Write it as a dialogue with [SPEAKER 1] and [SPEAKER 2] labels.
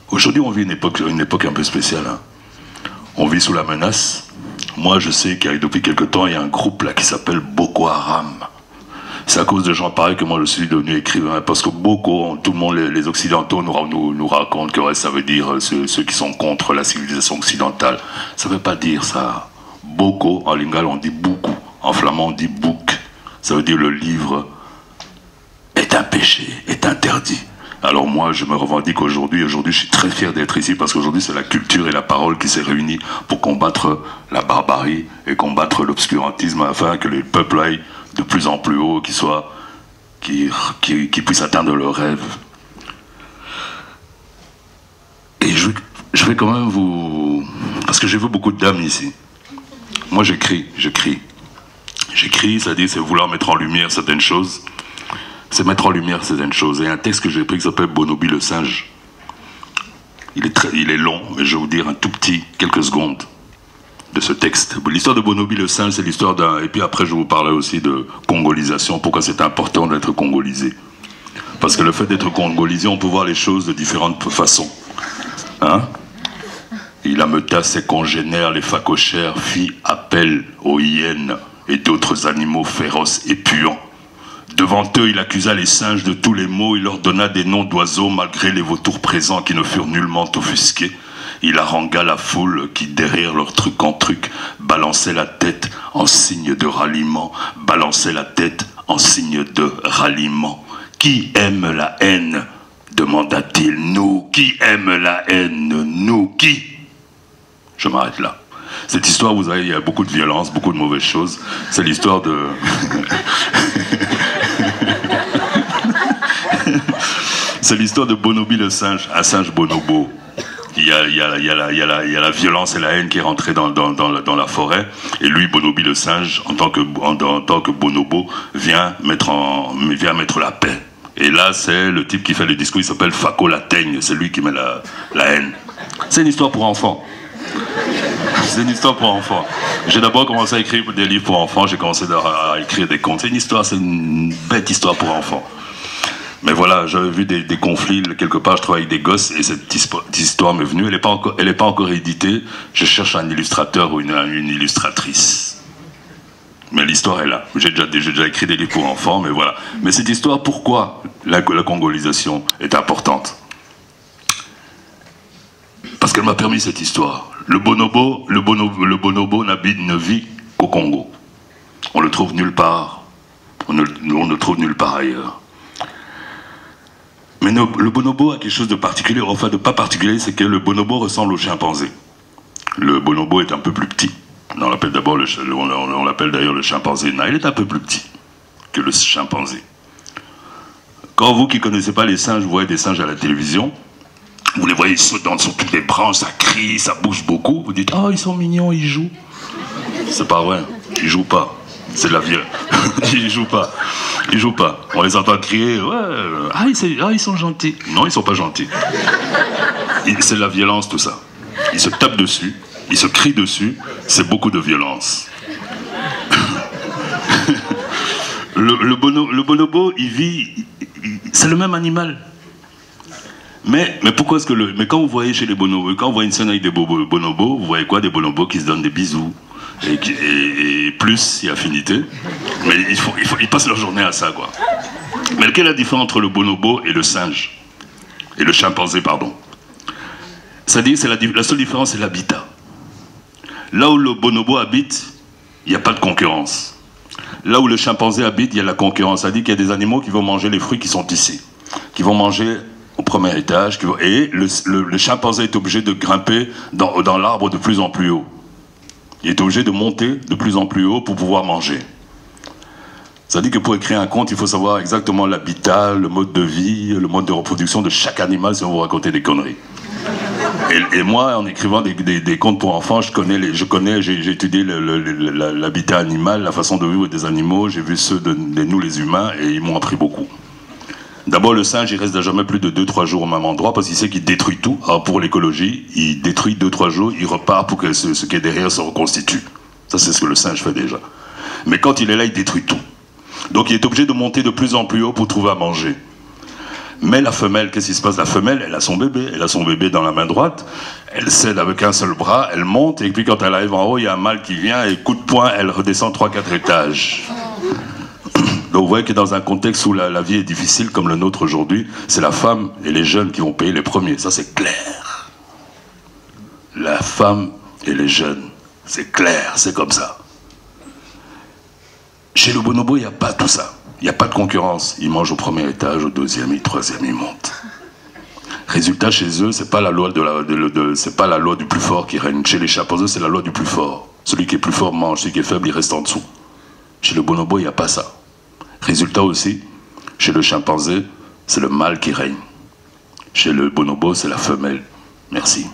[SPEAKER 1] Aujourd'hui, on vit une époque un peu spéciale. Hein. On vit sous la menace. Moi, je sais qu'il y a, depuis quelque temps, il y a un groupe là qui s'appelle Boko Haram. C'est à cause de gens pareils que moi je suis devenu écrivain, parce que Boko, tout le monde, les Occidentaux nous racontent que ouais, ça veut dire ceux qui sont contre la civilisation occidentale. Ça veut pas dire ça. Boko, en lingala on dit beaucoup, en flamand on dit book. Ça veut dire le livre est un péché, est interdit. Alors moi je me revendique aujourd'hui je suis très fier d'être ici parce qu'aujourd'hui c'est la culture et la parole qui s'est réunie pour combattre la barbarie et combattre l'obscurantisme afin que les peuples aillent de plus en plus haut, qui puissent atteindre leurs rêves. Et je vais quand même vous... Parce que j'ai vu beaucoup de dames ici. Moi j'écris, c'est-à-dire c'est vouloir mettre en lumière certaines choses. C'est mettre en lumière certaines choses. Et un texte que j'ai pris qui s'appelle Bonobi le singe. Il est long, mais je vais vous dire un tout petit, quelques secondes de ce texte. L'histoire de Bonobi le singe, c'est l'histoire d'un... Et puis après, je vous parlerai aussi de congolisation. Pourquoi c'est important d'être congolisé? Parce que le fait d'être congolisé, on peut voir les choses de différentes façons. Hein? Il ameuta ses congénères, les phacochères, fit appel aux hyènes et d'autres animaux féroces et puants. Devant eux, il accusa les singes de tous les maux, il leur donna des noms d'oiseaux malgré les vautours présents qui ne furent nullement offusqués. Il harangua la foule qui, derrière leur truc en truc, balançait la tête en signe de ralliement, balançait la tête en signe de ralliement. Qui aime la haine? Demanda-t-il. Nous. Qui aime la haine? Nous. Qui? Je m'arrête là. Cette histoire, vous savez, il y a beaucoup de violence, beaucoup de mauvaises choses. C'est l'histoire de... C'est l'histoire de Bonobi le singe, un singe bonobo. Il y a la violence et la haine qui est rentrée dans la forêt. Et lui, Bonobi le singe, en tant que bonobo, vient mettre la paix. Et là, c'est le type qui fait le discours, il s'appelle Fako la Teigne. C'est lui qui met la haine. C'est une histoire pour enfants. C'est une histoire pour enfants. J'ai d'abord commencé à écrire des livres pour enfants, j'ai commencé à écrire des contes. C'est une bête histoire pour enfants. Mais voilà, j'avais vu des conflits, quelque part je travaille avec des gosses et cette histoire m'est venue. Elle n'est pas encore éditée, je cherche un illustrateur ou une illustratrice. Mais l'histoire est là. J'ai déjà écrit des livres pour enfants, mais voilà. Mais cette histoire, pourquoi la congolisation est importante? Parce qu'elle m'a permis cette histoire. Le bonobo ne vit qu'au Congo. On le trouve nulle part. On ne le trouve nulle part ailleurs. Mais le bonobo a quelque chose de particulier, enfin de pas particulier, c'est que le bonobo ressemble au chimpanzé. Le bonobo est un peu plus petit. On l'appelle d'ailleurs le chimpanzé nain. Il est un peu plus petit que le chimpanzé. Quand vous qui ne connaissez pas les singes, vous voyez des singes à la télévision, vous les voyez sautant sur toutes les branches, ça crie, ça bouge beaucoup. Vous dites, oh, ils sont mignons, ils jouent. C'est pas vrai, ils jouent pas. C'est de la vie. Ils jouent pas. Ils jouent pas. On les entend crier, ouais, ils sont gentils. Non, ils sont pas gentils. C'est de la violence, tout ça. Ils se tapent dessus, ils se crient dessus, c'est beaucoup de violence. Le bonobo, il vit, c'est le même animal. Mais pourquoi est-ce que mais quand vous voyez chez les bonobos, quand vous voyez une scène avec des bonobos, vous voyez quoi? Des bonobos qui se donnent des bisous. Et plus, il y a affinité. Mais ils passent leur journée à ça, quoi. Mais quelle est la différence entre le bonobo et le singe? Et le chimpanzé, pardon. C'est-à-dire, la seule différence, c'est l'habitat. Là où le bonobo habite, il n'y a pas de concurrence. Là où le chimpanzé habite, il y a la concurrence. C'est-à-dire qu'il y a des animaux qui vont manger les fruits qui sont ici. Qui vont manger au premier étage. Et le chimpanzé est obligé de grimper dans l'arbre de plus en plus haut. Il est obligé de monter de plus en plus haut pour pouvoir manger. Ça dit que pour écrire un conte, il faut savoir exactement l'habitat, le mode de vie, le mode de reproduction de chaque animal si on vous raconter des conneries. Et moi, en écrivant des contes pour enfants, j'ai étudié l'habitat animal, la façon de vivre des animaux, j'ai vu ceux de nous les humains et ils m'ont appris beaucoup. D'abord, le singe, il reste jamais plus de 2-3 jours au même endroit parce qu'il sait qu'il détruit tout. Alors pour l'écologie, il détruit 2-3 jours, il repart pour que ce qui est derrière se reconstitue. Ça, c'est ce que le singe fait déjà. Mais quand il est là, il détruit tout. Donc il est obligé de monter de plus en plus haut pour trouver à manger. Mais la femelle, qu'est-ce qui se passe? La femelle, elle a son bébé dans la main droite, elle cède avec un seul bras, elle monte, et puis quand elle arrive en haut, il y a un mâle qui vient, et coup de poing, elle redescend 3-4 étages. Donc vous voyez que dans un contexte où la vie est difficile comme le nôtre aujourd'hui, c'est la femme et les jeunes qui vont payer les premiers, ça c'est clair. La femme et les jeunes, c'est clair, c'est comme ça. Chez le bonobo, il n'y a pas tout ça. Il n'y a pas de concurrence. Ils mangent au premier étage, au deuxième, au troisième, ils montent. Résultat, chez eux, c'est pas la loi c'est pas la loi du plus fort qui règne. Chez les chimpanzés, c'est la loi du plus fort. Celui qui est plus fort mange, celui qui est faible, il reste en dessous. Chez le bonobo, il n'y a pas ça. Résultat aussi, chez le chimpanzé, c'est le mâle qui règne. Chez le bonobo, c'est la femelle. Merci.